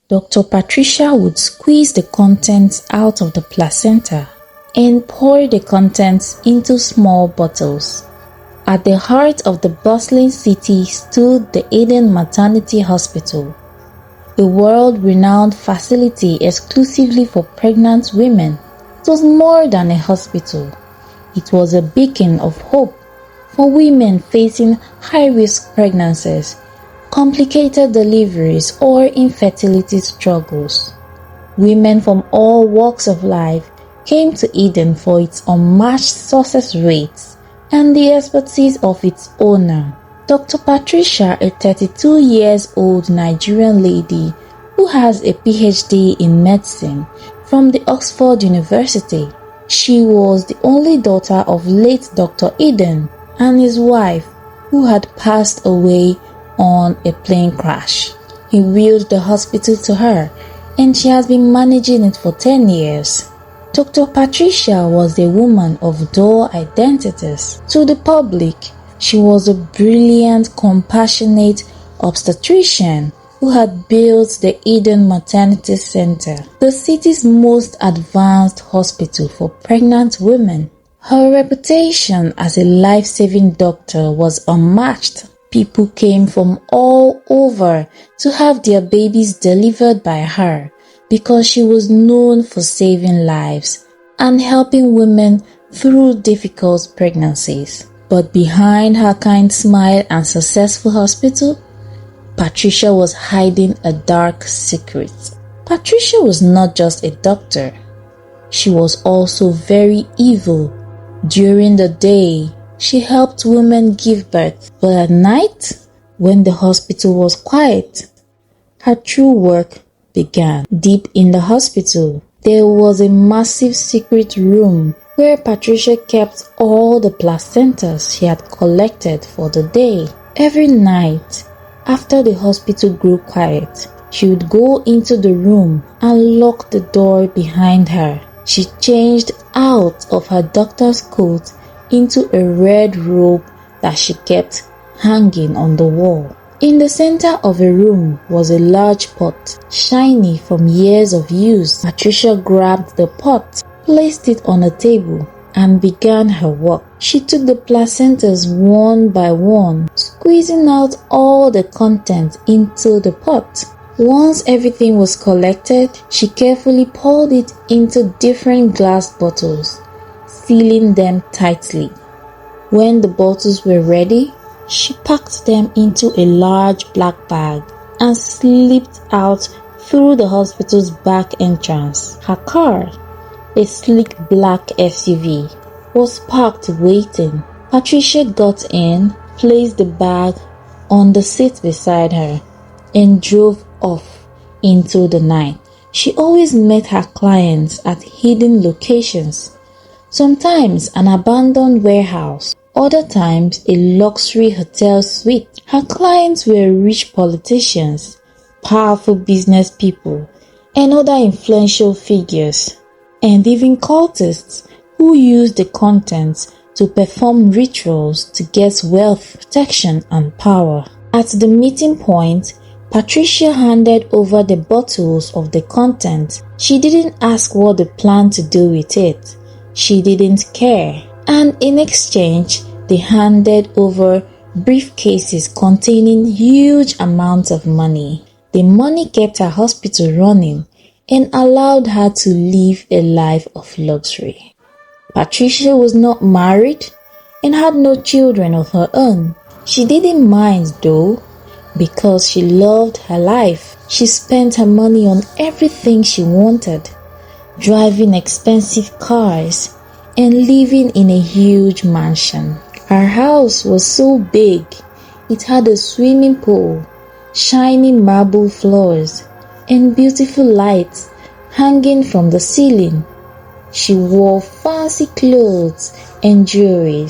Dr. Patricia would squeeze the contents out of the placenta and pour the contents into small bottles. At the heart of the bustling city stood the Eden Maternity Hospital, a world-renowned facility exclusively for pregnant women. It was more than a hospital. It was a beacon of hope for women facing high-risk pregnancies, complicated deliveries, or infertility struggles. Women from all walks of life came to Eden for its unmatched success rates and the expertise of its owner, Dr. Patricia, a 32-year-old Nigerian lady who has a PhD in medicine from the Oxford University. She was the only daughter of late Dr. Eden and his wife, who had passed away on a plane crash. He willed the hospital to her, and she has been managing it for 10 years. Dr. Patricia was a woman of dual identities. To the public, she was a brilliant, compassionate obstetrician who had built the Eden Maternity Center, the city's most advanced hospital for pregnant women. Her reputation as a life-saving doctor was unmatched. People came from all over to have their babies delivered by her because she was known for saving lives and helping women through difficult pregnancies. But behind her kind smile and successful hospital, Patricia was hiding a dark secret. Patricia was not just a doctor. She was also very evil. During the day, she helped women give birth, but at night, when the hospital was quiet, her true work began. Deep in the hospital, there was a massive secret room where Patricia kept all the placentas she had collected for the day. Every night, after the hospital grew quiet, she would go into the room and lock the door behind her. She changed out of her doctor's coat into a red robe that she kept hanging on the wall. In the center of the room was a large pot, shiny from years of use. Patricia grabbed the pot, placed it on a table, and began her work. She took the placentas one by one, squeezing out all the content into the pot. Once everything was collected, she carefully poured it into different glass bottles, sealing them tightly. When the bottles were ready, she packed them into a large black bag and slipped out through the hospital's back entrance. Her car, a sleek black SUV, was parked waiting. Patricia got in, placed the bag on the seat beside her, and drove off into the night. She always met her clients at hidden locations, sometimes an abandoned warehouse, other times a luxury hotel suite. Her clients were rich politicians, powerful business people, and other influential figures, and even cultists who used the contents to perform rituals to get wealth, protection, and power. At the meeting point, Patricia handed over the bottles of the content. She didn't ask what they planned to do with it. She didn't care. And in exchange, they handed over briefcases containing huge amounts of money. The money kept her hospital running and allowed her to live a life of luxury. Patricia was not married and had no children of her own. She didn't mind though, because she loved her life. She spent her money on everything she wanted, driving expensive cars and living in a huge mansion. Her house was so big, it had a swimming pool, shiny marble floors, and beautiful lights hanging from the ceiling. She wore fancy clothes and jewelry,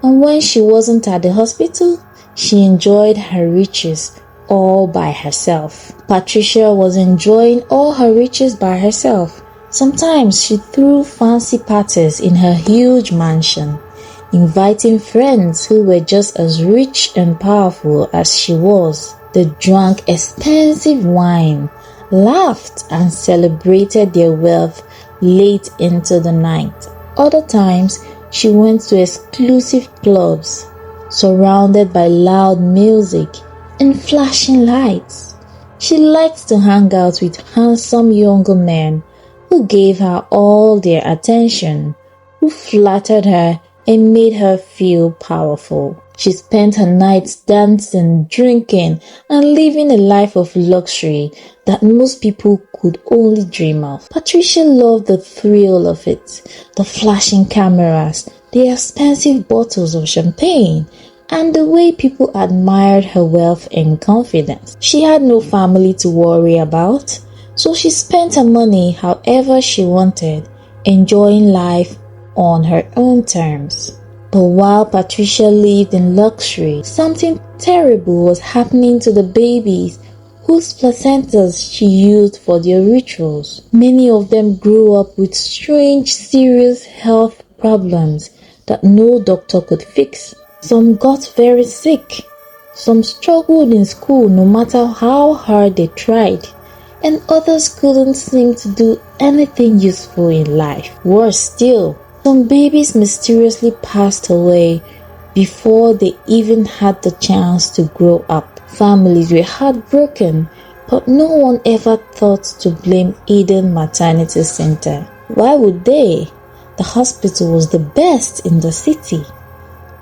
and when she wasn't at the hospital, she enjoyed her riches all by herself. Patricia was enjoying all her riches by herself. Sometimes she threw fancy parties in her huge mansion, inviting friends who were just as rich and powerful as she was. They drank expensive wine, laughed and celebrated their wealth late into the night. Other times, she went to exclusive clubs, surrounded by loud music and flashing lights. She liked to hang out with handsome younger men who gave her all their attention, who flattered her and made her feel powerful. She spent her nights dancing, drinking, and living a life of luxury that most people could only dream of. Patricia loved the thrill of it, the flashing cameras, the expensive bottles of champagne, and the way people admired her wealth and confidence. She had no family to worry about, so she spent her money however she wanted, enjoying life on her own terms. But while Patricia lived in luxury, something terrible was happening to the babies whose placentas she used for their rituals. Many of them grew up with strange, serious health problems that no doctor could fix. Some got very sick. Some struggled in school no matter how hard they tried. And others couldn't seem to do anything useful in life. Worse still, some babies mysteriously passed away before they even had the chance to grow up. Families were heartbroken, but no one ever thought to blame Eden Maternity Center. Why would they? The hospital was the best in the city.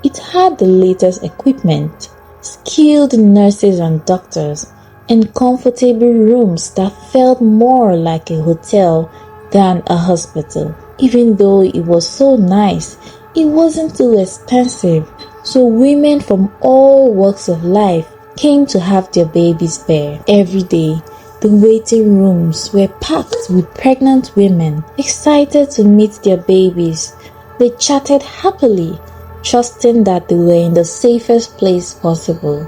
It had the latest equipment, skilled nurses and doctors, and comfortable rooms that felt more like a hotel than a hospital. Even though it was so nice, it wasn't too expensive, so women from all walks of life came to have their babies there. Every day, the waiting rooms were packed with pregnant women, excited to meet their babies. They chatted happily, trusting that they were in the safest place possible.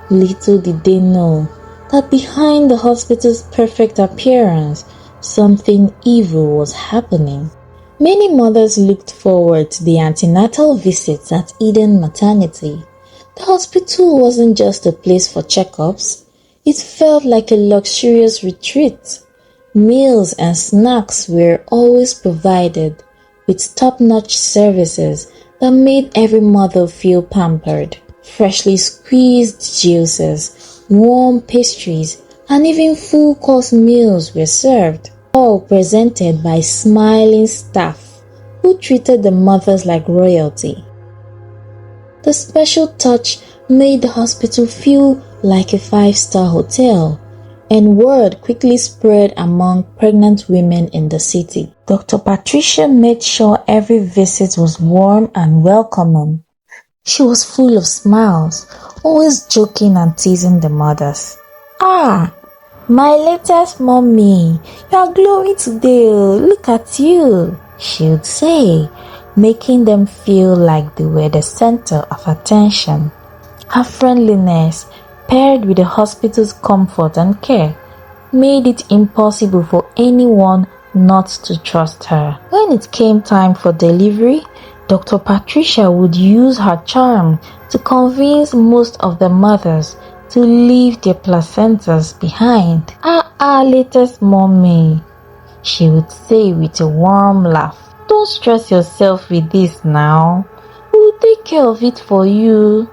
Little did they know that behind the hospital's perfect appearance, something evil was happening. Many mothers looked forward to the antenatal visits at Eden Maternity. The hospital wasn't just a place for checkups. It felt like a luxurious retreat. Meals and snacks were always provided, with top-notch services that made every mother feel pampered. Freshly squeezed juices, warm pastries, and even full-course meals were served, all presented by smiling staff who treated the mothers like royalty. The special touch made the hospital feel like a 5-star hotel, and word quickly spread among pregnant women in the city. Dr. Patricia made sure every visit was warm and welcoming. She was full of smiles, always joking and teasing the mothers. "Ah, my latest mommy, you are glowing today, look at you," she would say, making them feel like they were the center of attention. Her friendliness, paired with the hospital's comfort and care, made it impossible for anyone not to trust her. When it came time for delivery, Dr. Patricia would use her charm to convince most of the mothers to leave their placentas behind. Latest mommy," she would say with a warm laugh. "Don't stress yourself with this now. We'll take care of it for you.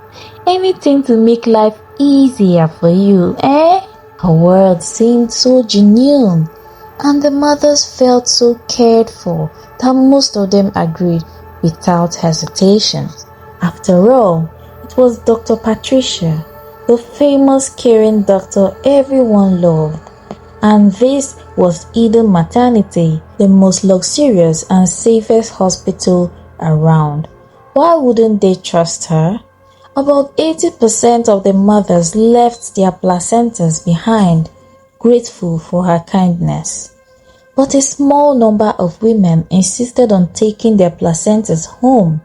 Anything to make life easier for you, eh?" Her words seemed so genuine, and the mothers felt so cared for that most of them agreed without hesitation. After all, it was Dr. Patricia, the famous caring doctor everyone loved. And this was Eden Maternity, the most luxurious and safest hospital around. Why wouldn't they trust her? About 80% of the mothers left their placentas behind, grateful for her kindness. But a small number of women insisted on taking their placentas home,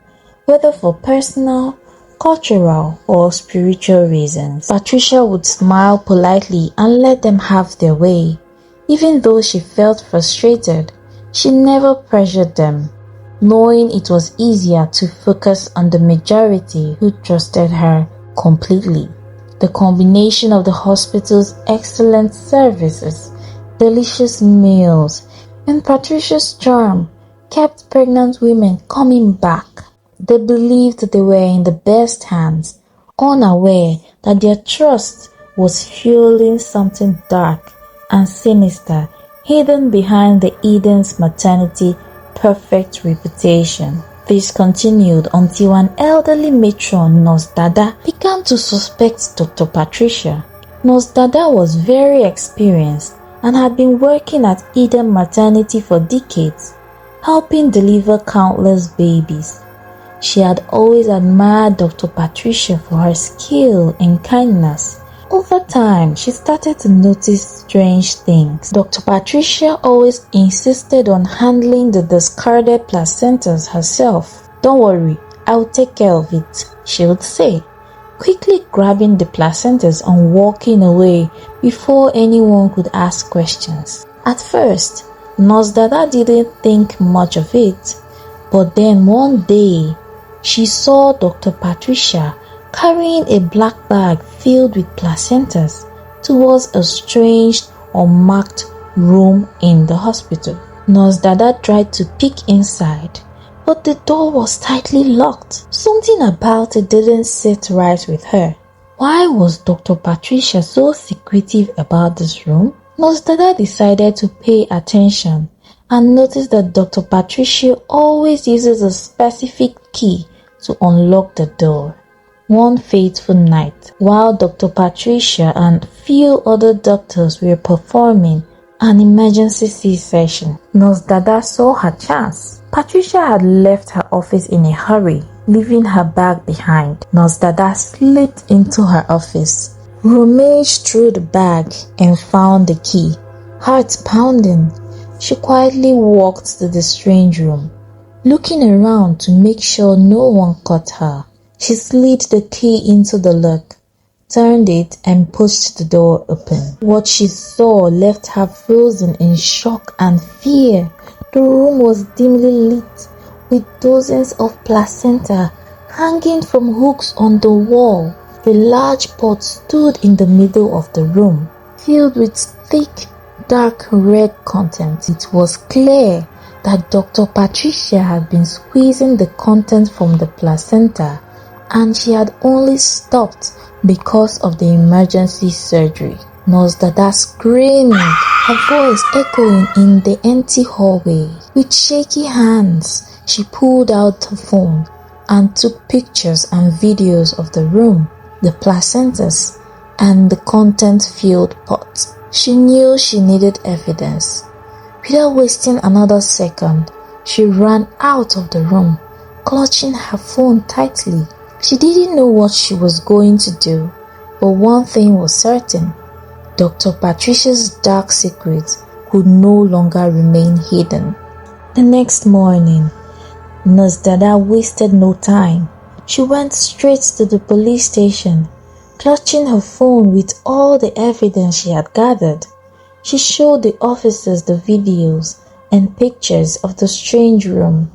whether for personal, cultural, or spiritual reasons. Patricia would smile politely and let them have their way. Even though she felt frustrated, she never pressured them, knowing it was easier to focus on the majority who trusted her completely. The combination of the hospital's excellent services, delicious meals, and Patricia's charm kept pregnant women coming back. They believed they were in the best hands, unaware that their trust was fueling something dark and sinister hidden behind the Eden's maternity perfect reputation. This continued until an elderly matron, Nurse Dada, began to suspect Dr. Patricia. Nurse Dada was very experienced and had been working at Eden Maternity for decades, helping deliver countless babies. She had always admired Dr. Patricia for her skill and kindness. Over time, she started to notice strange things. Dr. Patricia always insisted on handling the discarded placentas herself. "Don't worry, I'll take care of it," she would say, quickly grabbing the placentas and walking away before anyone could ask questions. At first, Nurse Dada didn't think much of it, but then one day, she saw Dr. Patricia carrying a black bag filled with placentas towards a strange, unmarked room in the hospital. Nurse Dada tried to peek inside, but the door was tightly locked. Something about it didn't sit right with her. Why was Dr. Patricia so secretive about this room? Nurse Dada decided to pay attention and noticed that Dr. Patricia always uses a specific key to unlock the door. One fateful night, while Dr. Patricia and few other doctors were performing an emergency C-section, Nurse Dada saw her chance. Patricia had left her office in a hurry, leaving her bag behind. Nurse Dada slipped into her office, rummaged through the bag, and found the key. Heart pounding, she quietly walked to the strange room, looking around to make sure no one caught her. She slid the key into the lock, turned it, and pushed the door open. What she saw left her frozen in shock and fear. The room was dimly lit, with dozens of placenta hanging from hooks on the wall. A large pot stood in the middle of the room, filled with thick, dark red content. It was clear that Dr. Patricia had been squeezing the content from the placenta, and she had only stopped because of the emergency surgery. Nurse Dada screamed, her voice echoing in the empty hallway. With shaky hands, she pulled out her phone and took pictures and videos of the room, the placentas, and the content-filled pot. She knew she needed evidence. Without wasting another second, she ran out of the room, clutching her phone tightly. She didn't know what she was going to do, but one thing was certain. Dr. Patricia's dark secrets could no longer remain hidden. The next morning, Nurse Dada wasted no time. She went straight to the police station, clutching her phone with all the evidence she had gathered. She showed the officers the videos and pictures of the strange room,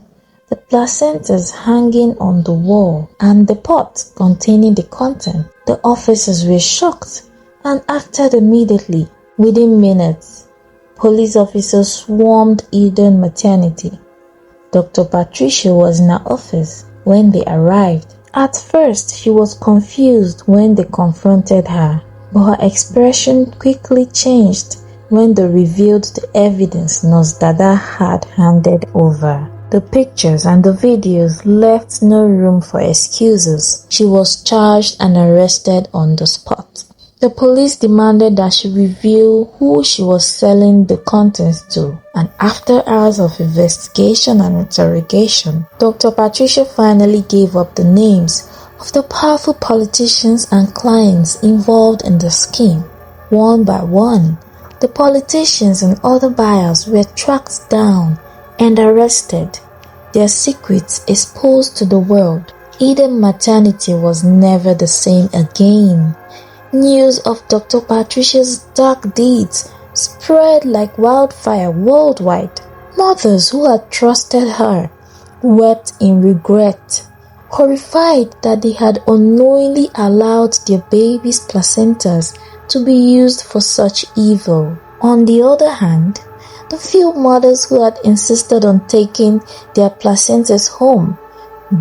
the placentas hanging on the wall, and the pot containing the content. The officers were shocked and acted immediately. Within minutes, police officers swarmed Eden Maternity. Dr. Patricia was in her office when they arrived. At first, she was confused when they confronted her, but her expression quickly changed when they revealed the evidence Nurse Dada had handed over. The pictures and the videos left no room for excuses. She was charged and arrested on the spot. The police demanded that she reveal who she was selling the contents to, and after hours of investigation and interrogation, Dr. Patricia finally gave up the names of the powerful politicians and clients involved in the scheme. One by one, the politicians and other buyers were tracked down and arrested, their secrets exposed to the world. Eden Maternity was never the same again. News of Dr. Patricia's dark deeds spread like wildfire worldwide. Mothers who had trusted her wept in regret, horrified that they had unknowingly allowed their babies' placentas to be used for such evil. On the other hand, the few mothers who had insisted on taking their placentas home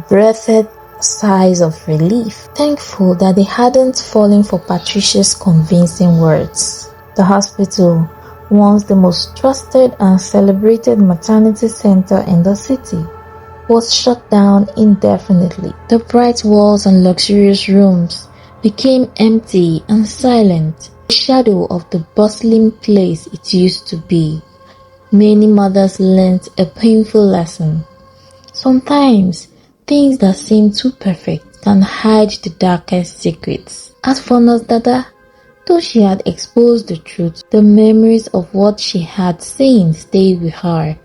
breathed sighs of relief, thankful that they hadn't fallen for Patricia's convincing words. The hospital, once the most trusted and celebrated maternity center in the city, was shut down indefinitely. The bright walls and luxurious rooms became empty and silent, a shadow of the bustling place it used to be. Many mothers learnt a painful lesson. Sometimes, things that seem too perfect can hide the darkest secrets. As for Nurse Dada, though she had exposed the truth, the memories of what she had seen stayed with her.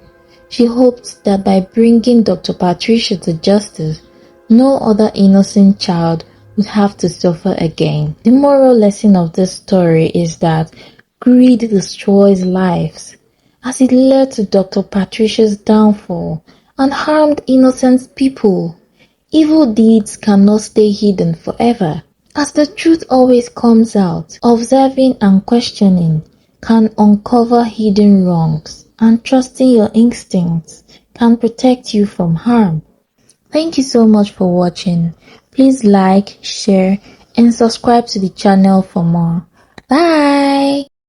She hoped that by bringing Dr. Patricia to justice, no other innocent child would have to suffer again. The moral lesson of this story is that greed destroys lives, as it led to Dr. Patricia's downfall and harmed innocent people. Evil deeds cannot stay hidden forever. As the truth always comes out, observing and questioning can uncover hidden wrongs, and trusting your instincts can protect you from harm. Thank you so much for watching. Please like, share, and subscribe to the channel for more. Bye!